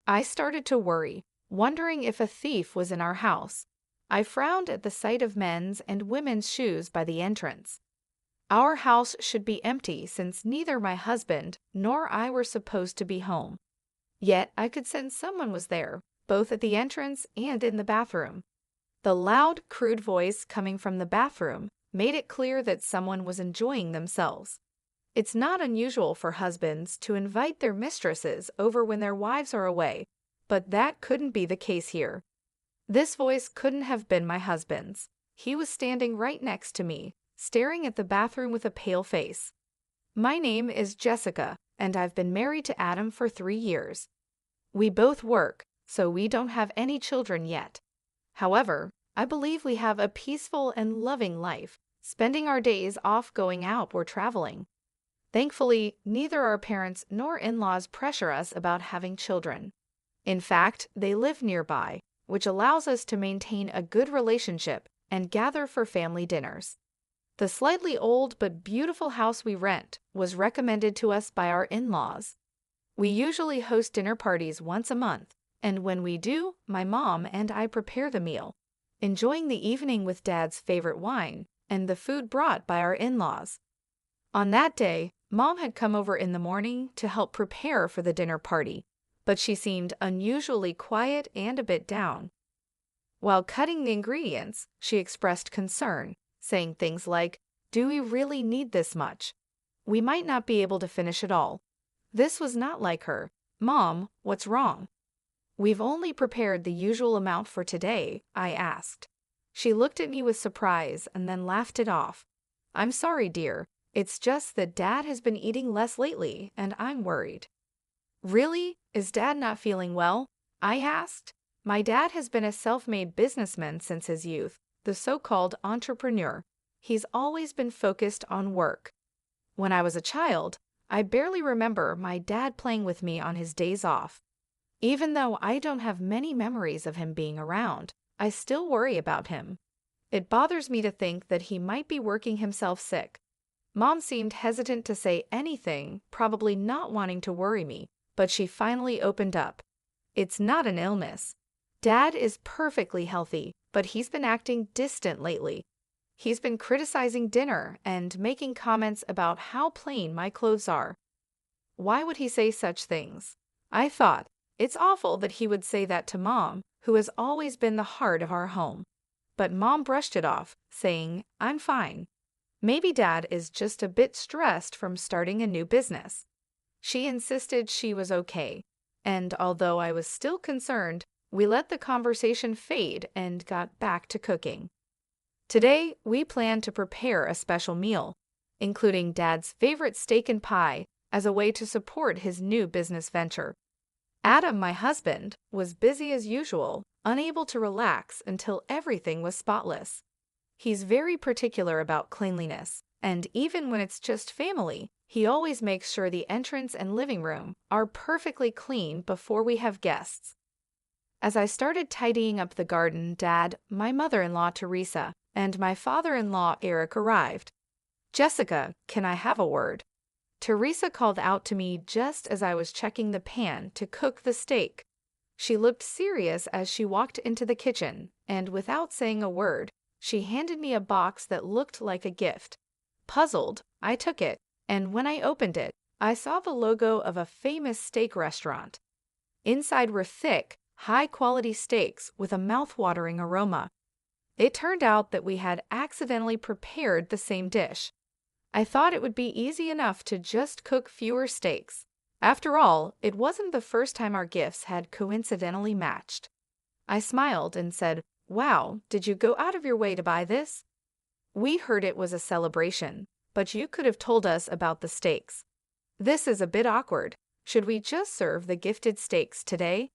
I started to worry, wondering if a thief was in our house. I frowned at the sight of men's and women's shoes by the entrance. Our house should be empty since neither my husband nor I were supposed to be home. Yet I could sense someone was there, both at the entrance and in the bathroom. The loud, crude voice coming from the bathroom made it clear that someone was enjoying themselves. It's not unusual for husbands to invite their mistresses over when their wives are away, but that couldn't be the case here. This voice couldn't have been my husband's. He was standing right next to me, staring at the bathroom with a pale face. "My name is Jessica, and I've been married to Adam for 3 years. We both work, so we don't have any children yet. However, I believe we have a peaceful and loving life, spending our days off going out or traveling. Thankfully, neither our parents nor in-laws pressure us about having children. In fact, they live nearby, which allows us to maintain a good relationship and gather for family dinners. The slightly old but beautiful house we rent was recommended to us by our in-laws. We usually host dinner parties once a month, and when we do, my mom and I prepare the meal, enjoying the evening with Dad's favorite wine and the food brought by our in-laws. On that day, Mom had come over in the morning to help prepare for the dinner party, but she seemed unusually quiet and a bit down. While cutting the ingredients, she expressed concern, saying things like, "Do we really need this much? We might not be able to finish it all." This was not like her. "Mom, what's wrong?" "We've only prepared the usual amount for today," I asked. She looked at me with surprise and then laughed it off. "I'm sorry, dear. It's just that Dad has been eating less lately, and I'm worried." "Really? Is Dad not feeling well?" I asked. My dad has been a self-made businessman since his youth, the so-called entrepreneur. He's always been focused on work. When I was a child, I barely remember my dad playing with me on his days off. Even though I don't have many memories of him being around, I still worry about him. It bothers me to think that he might be working himself sick. Mom seemed hesitant to say anything, probably not wanting to worry me, but she finally opened up. "It's not an illness. Dad is perfectly healthy, but he's been acting distant lately. He's been criticizing dinner and making comments about how plain my clothes are." Why would he say such things? I thought, it's awful that he would say that to Mom, who has always been the heart of our home. But Mom brushed it off, saying, "I'm fine. Maybe Dad is just a bit stressed from starting a new business." She insisted she was okay, and although I was still concerned, we let the conversation fade and got back to cooking. Today, we plan to prepare a special meal, including Dad's favorite steak and pie as a way to support his new business venture. Adam, my husband, was busy as usual, unable to relax until everything was spotless. He's very particular about cleanliness, and even when it's just family, he always makes sure the entrance and living room are perfectly clean before we have guests. As I started tidying up the garden, Dad, my mother-in-law Teresa, and my father-in-law Eric arrived. "Jessica, can I have a word?" Teresa called out to me just as I was checking the pan to cook the steak. She looked serious as she walked into the kitchen, and without saying a word, she handed me a box that looked like a gift. Puzzled, I took it, and when I opened it, I saw the logo of a famous steak restaurant. Inside were thick, high-quality steaks with a mouth-watering aroma. It turned out that we had accidentally prepared the same dish. I thought it would be easy enough to just cook fewer steaks. After all, it wasn't the first time our gifts had coincidentally matched. I smiled and said, "Wow, did you go out of your way to buy this?" "We heard it was a celebration, but you could have told us about the steaks. This is a bit awkward. Should we just serve the gifted steaks today?"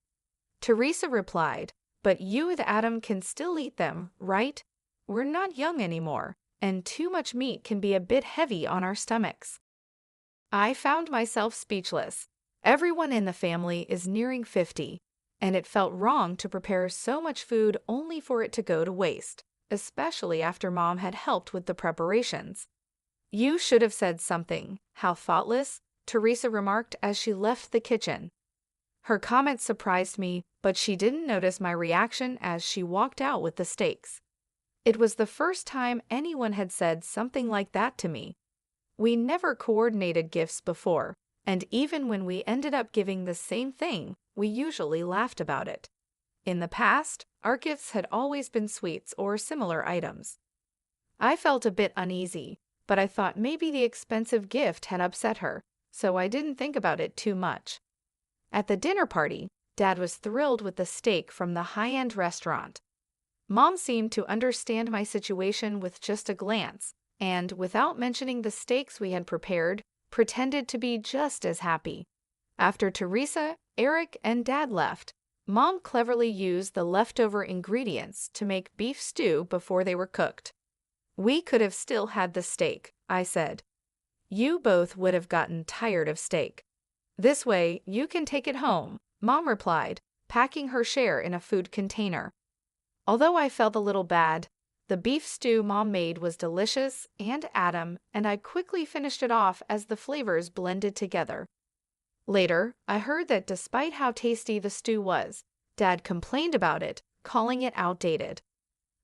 Teresa replied, "But you and Adam can still eat them, right? We're not young anymore, and too much meat can be a bit heavy on our stomachs." I found myself speechless. Everyone in the family is nearing 50, and it felt wrong to prepare so much food only for it to go to waste, especially after Mom had helped with the preparations. "You should have said something. How thoughtless," Teresa remarked as she left the kitchen. Her comment surprised me, but she didn't notice my reaction as she walked out with the steaks. It was the first time anyone had said something like that to me. We never coordinated gifts before, and even when we ended up giving the same thing, we usually laughed about it. In the past, our gifts had always been sweets or similar items. I felt a bit uneasy, but I thought maybe the expensive gift had upset her, so I didn't think about it too much. At the dinner party, Dad was thrilled with the steak from the high-end restaurant. Mom seemed to understand my situation with just a glance, and without mentioning the steaks we had prepared, pretended to be just as happy. After Teresa, Eric, and Dad left, Mom cleverly used the leftover ingredients to make beef stew before they were cooked. "We could have still had the steak," I said. "You both would have gotten tired of steak." "This way, you can take it home," Mom replied, packing her share in a food container. Although I felt a little bad, the beef stew Mom made was delicious and I quickly finished it off as the flavors blended together. Later, I heard that despite how tasty the stew was, Dad complained about it, calling it outdated.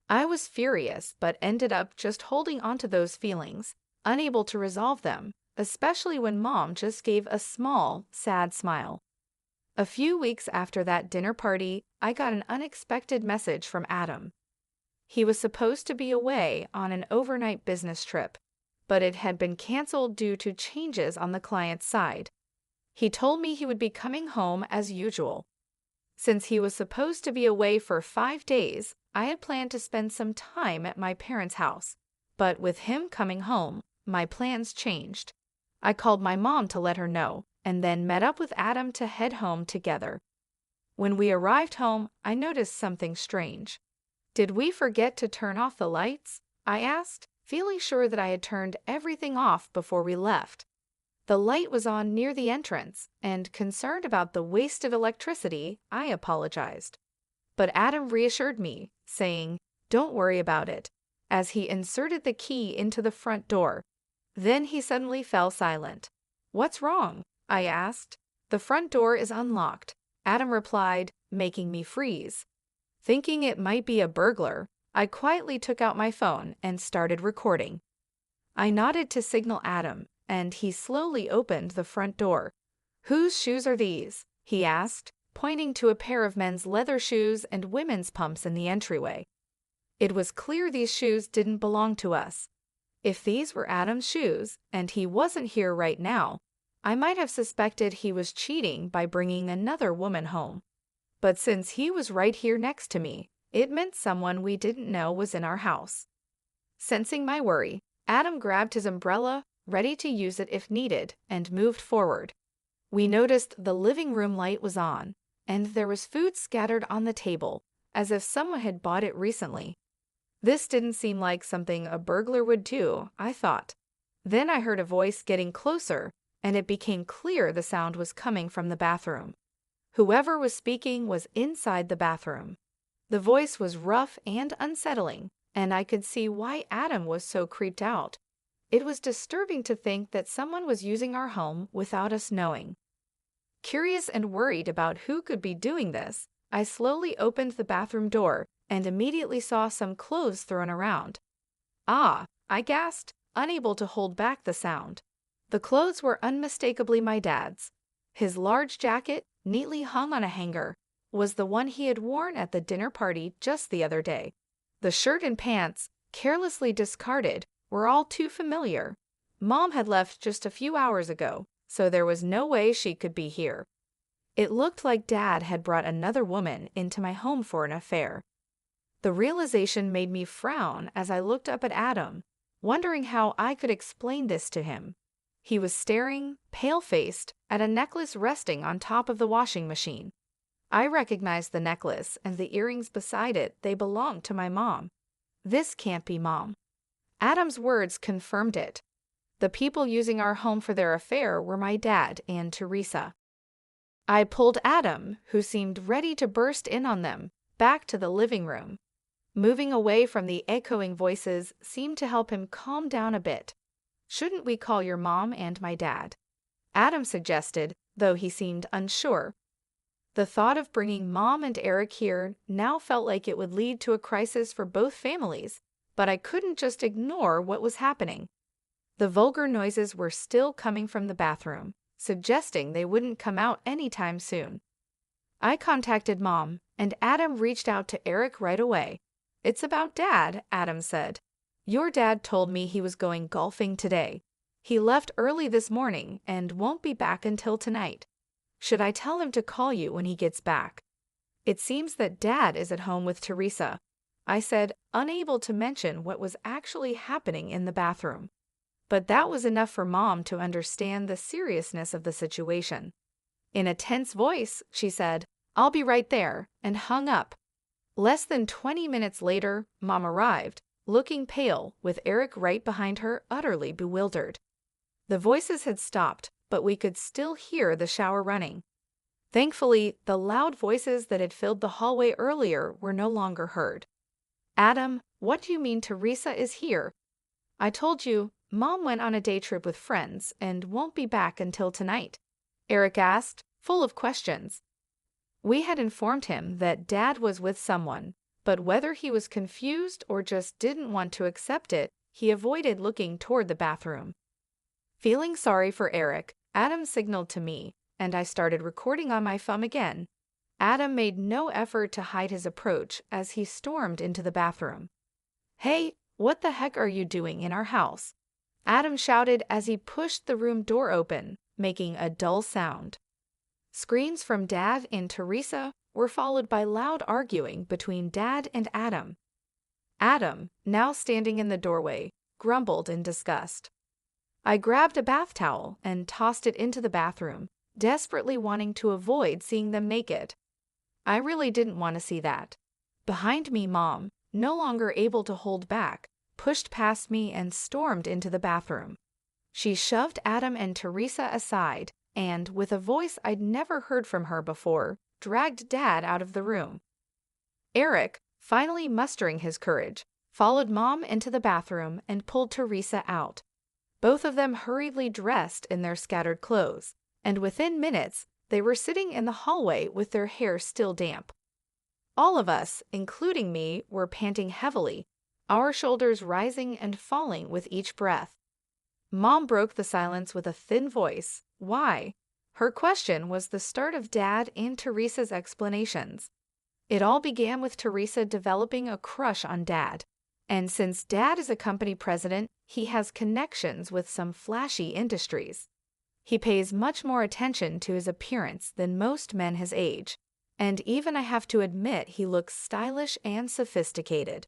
I was furious, but ended up just holding onto those feelings, unable to resolve them, especially when Mom just gave a small, sad smile. A few weeks after that dinner party, I got an unexpected message from Adam. He was supposed to be away on an overnight business trip, but it had been canceled due to changes on the client's side. He told me he would be coming home as usual. Since he was supposed to be away for 5 days, I had planned to spend some time at my parents' house, but with him coming home, my plans changed. I called my mom to let her know, and then met up with Adam to head home together. When we arrived home, I noticed something strange. "Did we forget to turn off the lights?" I asked, feeling sure that I had turned everything off before we left. The light was on near the entrance, and concerned about the waste of electricity, I apologized. But Adam reassured me, saying, "Don't worry about it," as he inserted the key into the front door. Then he suddenly fell silent. "What's wrong?" I asked. "The front door is unlocked," Adam replied, making me freeze. Thinking it might be a burglar, I quietly took out my phone and started recording. I nodded to signal Adam, and he slowly opened the front door. "Whose shoes are these?" he asked, pointing to a pair of men's leather shoes and women's pumps in the entryway. It was clear these shoes didn't belong to us. If these were Adam's shoes, and he wasn't here right now, I might have suspected he was cheating by bringing another woman home. But since he was right here next to me, it meant someone we didn't know was in our house. Sensing my worry, Adam grabbed his umbrella, ready to use it if needed, and moved forward. We noticed the living room light was on, and there was food scattered on the table, as if someone had bought it recently. This didn't seem like something a burglar would do, I thought. Then I heard a voice getting closer, and it became clear the sound was coming from the bathroom. Whoever was speaking was inside the bathroom. The voice was rough and unsettling, and I could see why Adam was so creeped out. It was disturbing to think that someone was using our home without us knowing. Curious and worried about who could be doing this, I slowly opened the bathroom door and immediately saw some clothes thrown around. "Ah!" I gasped, unable to hold back the sound. The clothes were unmistakably my dad's. His large jacket, neatly hung on a hanger, was the one he had worn at the dinner party just the other day. The shirt and pants, carelessly discarded, were all too familiar. Mom had left just a few hours ago, so there was no way she could be here. It looked like Dad had brought another woman into my home for an affair. The realization made me frown as I looked up at Adam, wondering how I could explain this to him. He was staring, pale-faced, at a necklace resting on top of the washing machine. I recognized the necklace and the earrings beside it. They belonged to my mom. This can't be Mom. Adam's words confirmed it. The people using our home for their affair were my dad and Teresa. I pulled Adam, who seemed ready to burst in on them, back to the living room. Moving away from the echoing voices seemed to help him calm down a bit. "Shouldn't we call your mom and my dad?" Adam suggested, though he seemed unsure. The thought of bringing Mom and Eric here now felt like it would lead to a crisis for both families, but I couldn't just ignore what was happening. The vulgar noises were still coming from the bathroom, suggesting they wouldn't come out anytime soon. I contacted Mom, and Adam reached out to Eric right away. "It's about Dad," Adam said. "Your dad told me he was going golfing today. He left early this morning and won't be back until tonight. Should I tell him to call you when he gets back?" "It seems that Dad is at home with Teresa," I said, unable to mention what was actually happening in the bathroom. But that was enough for Mom to understand the seriousness of the situation. In a tense voice, she said, "I'll be right there," and hung up. Less than 20 minutes later, Mom arrived, looking pale, with Eric right behind her, utterly bewildered. The voices had stopped, but we could still hear the shower running. Thankfully, the loud voices that had filled the hallway earlier were no longer heard. "Adam, what do you mean Teresa is here?" "I told you, Mom went on a day trip with friends and won't be back until tonight," Eric asked, full of questions. We had informed him that Dad was with someone, but whether he was confused or just didn't want to accept it, he avoided looking toward the bathroom. Feeling sorry for Eric, Adam signaled to me, and I started recording on my phone again. Adam made no effort to hide his approach as he stormed into the bathroom. "Hey, what the heck are you doing in our house?" Adam shouted as he pushed the room door open, making a dull sound. Screams from Dad and Teresa were followed by loud arguing between Dad and Adam. Adam, now standing in the doorway, grumbled in disgust. I grabbed a bath towel and tossed it into the bathroom, desperately wanting to avoid seeing them naked. I really didn't want to see that. Behind me, Mom, no longer able to hold back, pushed past me and stormed into the bathroom. She shoved Adam and Teresa aside and, with a voice I'd never heard from her before, dragged Dad out of the room. Eric, finally mustering his courage, followed Mom into the bathroom and pulled Teresa out. Both of them hurriedly dressed in their scattered clothes, and within minutes, they were sitting in the hallway with their hair still damp. All of us, including me, were panting heavily, our shoulders rising and falling with each breath. Mom broke the silence with a thin voice. "Why?" Her question was the start of Dad and Teresa's explanations. It all began with Teresa developing a crush on Dad. And since Dad is a company president, he has connections with some flashy industries. He pays much more attention to his appearance than most men his age, and even I have to admit he looks stylish and sophisticated.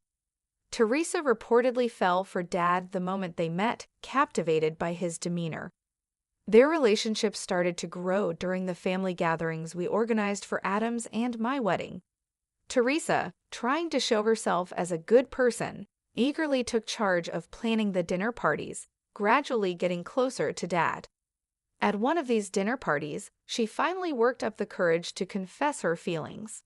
Teresa reportedly fell for Dad the moment they met, captivated by his demeanor. Their relationship started to grow during the family gatherings we organized for Adam's and my wedding. Teresa, trying to show herself as a good person, eagerly took charge of planning the dinner parties, gradually getting closer to Dad. At one of these dinner parties, she finally worked up the courage to confess her feelings.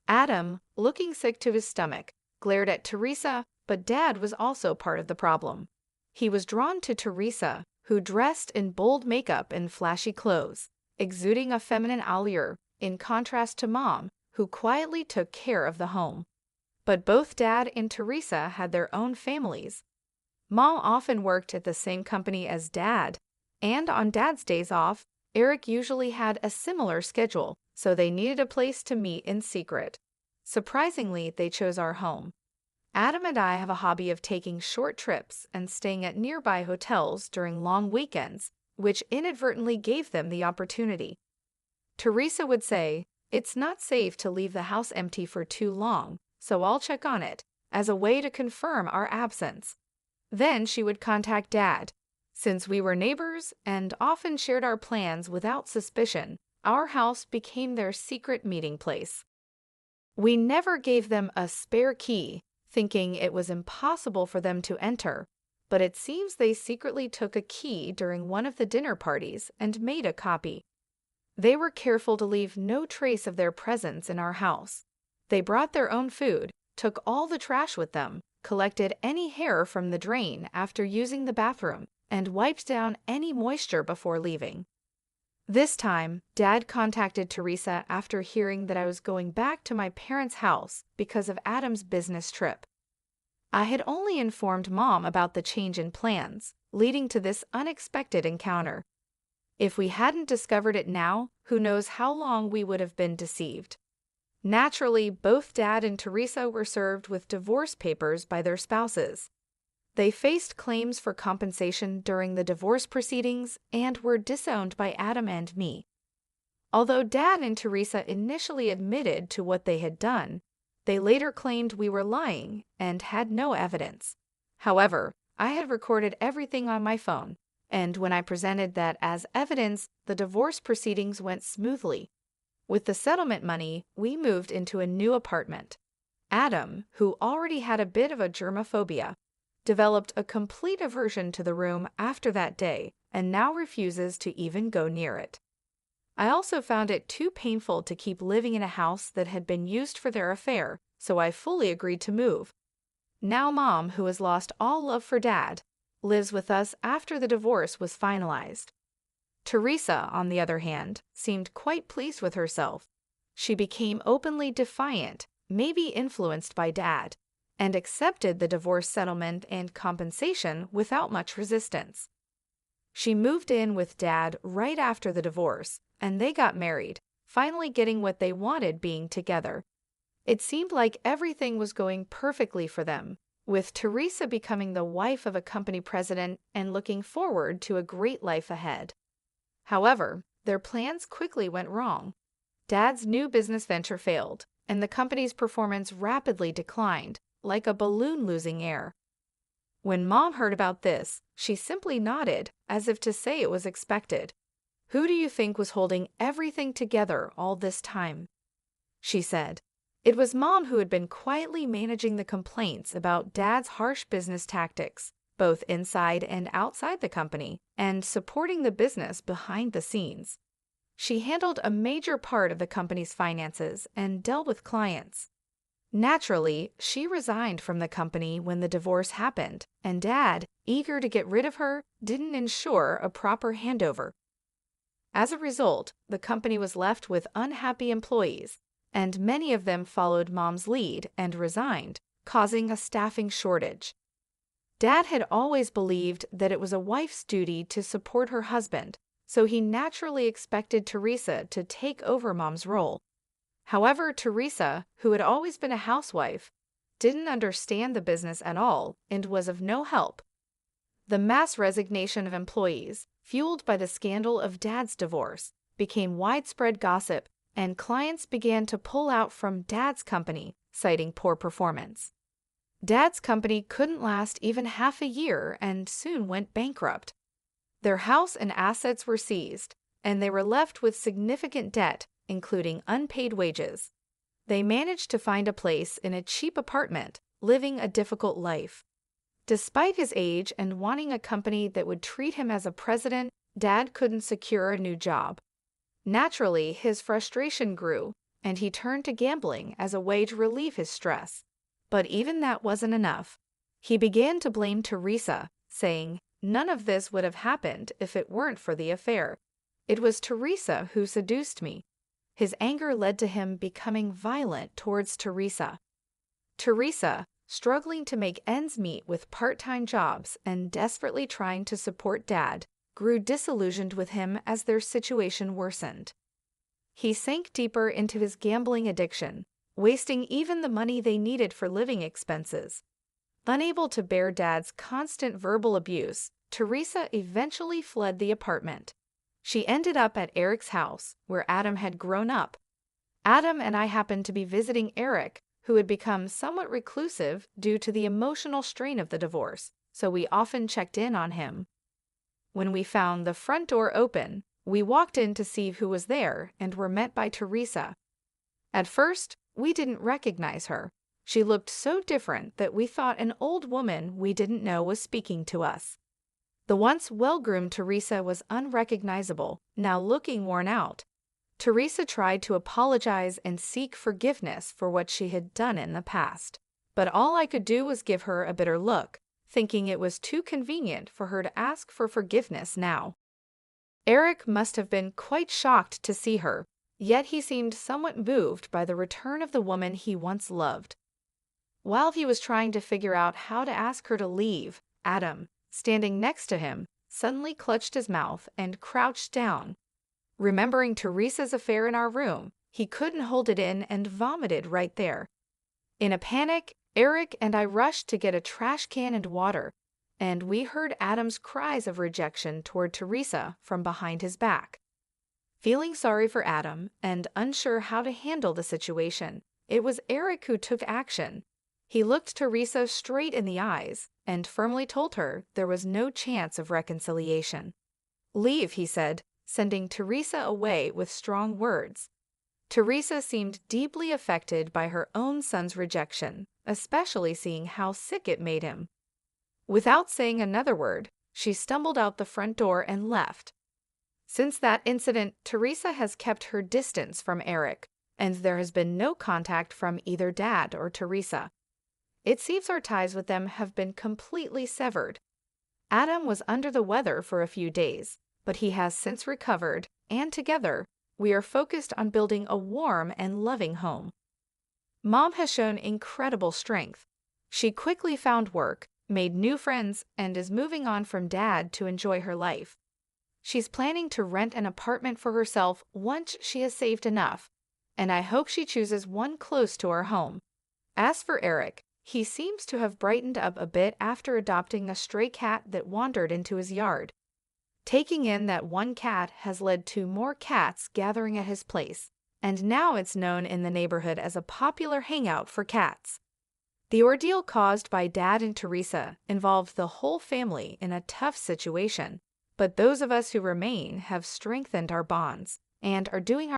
Adam, looking sick to his stomach, glared at Teresa, but Dad was also part of the problem. He was drawn to Teresa, who dressed in bold makeup and flashy clothes, exuding a feminine allure, in contrast to Mom, who quietly took care of the home. But both Dad and Teresa had their own families. Mom often worked at the same company as Dad, and on Dad's days off, Eric usually had a similar schedule, so they needed a place to meet in secret. Surprisingly, they chose our home. Adam and I have a hobby of taking short trips and staying at nearby hotels during long weekends, which inadvertently gave them the opportunity. Teresa would say, "It's not safe to leave the house empty for too long, so I'll check on it," as a way to confirm our absence. Then she would contact Dad. Since we were neighbors and often shared our plans without suspicion, our house became their secret meeting place. We never gave them a spare key, thinking it was impossible for them to enter, but it seems they secretly took a key during one of the dinner parties and made a copy. They were careful to leave no trace of their presence in our house. They brought their own food, took all the trash with them, collected any hair from the drain after using the bathroom, and wiped down any moisture before leaving. This time, Dad contacted Teresa after hearing that I was going back to my parents' house because of Adam's business trip. I had only informed Mom about the change in plans, leading to this unexpected encounter. If we hadn't discovered it now, who knows how long we would have been deceived. Naturally, both Dad and Teresa were served with divorce papers by their spouses. They faced claims for compensation during the divorce proceedings and were disowned by Adam and me. Although Dad and Teresa initially admitted to what they had done, they later claimed we were lying and had no evidence. However, I had recorded everything on my phone, and when I presented that as evidence, the divorce proceedings went smoothly. With the settlement money, we moved into a new apartment. Adam, who already had a bit of a germophobia, developed a complete aversion to the room after that day and now refuses to even go near it. I also found it too painful to keep living in a house that had been used for their affair, so I fully agreed to move. Now Mom, who has lost all love for Dad, lives with us after the divorce was finalized. Teresa, on the other hand, seemed quite pleased with herself. She became openly defiant, maybe influenced by Dad, and accepted the divorce settlement and compensation without much resistance. She moved in with Dad right after the divorce, and they got married, finally getting what they wanted being together. It seemed like everything was going perfectly for them, with Teresa becoming the wife of a company president and looking forward to a great life ahead. However, their plans quickly went wrong. Dad's new business venture failed, and the company's performance rapidly declined, like a balloon losing air. When Mom heard about this, she simply nodded, as if to say it was expected. "Who do you think was holding everything together all this time?" she said. It was Mom who had been quietly managing the complaints about Dad's harsh business tactics, both inside and outside the company, and supporting the business behind the scenes. She handled a major part of the company's finances and dealt with clients. Naturally, she resigned from the company when the divorce happened, and Dad, eager to get rid of her, didn't ensure a proper handover. As a result, the company was left with unhappy employees, and many of them followed Mom's lead and resigned, causing a staffing shortage. Dad had always believed that it was a wife's duty to support her husband, so he naturally expected Teresa to take over Mom's role. However, Teresa, who had always been a housewife, didn't understand the business at all and was of no help. The mass resignation of employees, fueled by the scandal of Dad's divorce, became widespread gossip, and clients began to pull out from Dad's company, citing poor performance. Dad's company couldn't last even half a year and soon went bankrupt. Their house and assets were seized, and they were left with significant debt, including unpaid wages. They managed to find a place in a cheap apartment, living a difficult life. Despite his age and wanting a company that would treat him as a president, Dad couldn't secure a new job. Naturally, his frustration grew, and he turned to gambling as a way to relieve his stress. But even that wasn't enough. He began to blame Teresa, saying, "None of this would have happened if it weren't for the affair. It was Teresa who seduced me." His anger led to him becoming violent towards Teresa. Teresa, struggling to make ends meet with part-time jobs and desperately trying to support Dad, grew disillusioned with him as their situation worsened. He sank deeper into his gambling addiction, wasting even the money they needed for living expenses. Unable to bear Dad's constant verbal abuse, Teresa eventually fled the apartment. She ended up at Eric's house, where Adam had grown up. Adam and I happened to be visiting Eric, who had become somewhat reclusive due to the emotional strain of the divorce, so we often checked in on him. When we found the front door open, we walked in to see who was there and were met by Teresa. At first, we didn't recognize her. She looked so different that we thought an old woman we didn't know was speaking to us. The once well-groomed Teresa was unrecognizable, now looking worn out. Teresa tried to apologize and seek forgiveness for what she had done in the past, but all I could do was give her a bitter look, thinking it was too convenient for her to ask for forgiveness now. Eric must have been quite shocked to see her, yet he seemed somewhat moved by the return of the woman he once loved. While he was trying to figure out how to ask her to leave, Adam, standing next to him, suddenly clutched his mouth and crouched down. Remembering Teresa's affair in our room, he couldn't hold it in and vomited right there. In a panic, Eric and I rushed to get a trash can and water, and we heard Adam's cries of rejection toward Teresa from behind his back. Feeling sorry for Adam and unsure how to handle the situation, it was Eric who took action. He looked Teresa straight in the eyes and firmly told her there was no chance of reconciliation. "Leave," he said, sending Teresa away with strong words. Teresa seemed deeply affected by her own son's rejection, especially seeing how sick it made him. Without saying another word, she stumbled out the front door and left. Since that incident, Teresa has kept her distance from Eric, and there has been no contact from either Dad or Teresa. It seems our ties with them have been completely severed. Adam was under the weather for a few days, but he has since recovered, and together, we are focused on building a warm and loving home. Mom has shown incredible strength. She quickly found work, made new friends, and is moving on from Dad to enjoy her life. She's planning to rent an apartment for herself once she has saved enough, and I hope she chooses one close to our home. As for Eric, he seems to have brightened up a bit after adopting a stray cat that wandered into his yard. Taking in that one cat has led to more cats gathering at his place, and now it's known in the neighborhood as a popular hangout for cats. The ordeal caused by Dad and Teresa involved the whole family in a tough situation, but those of us who remain have strengthened our bonds and are doing our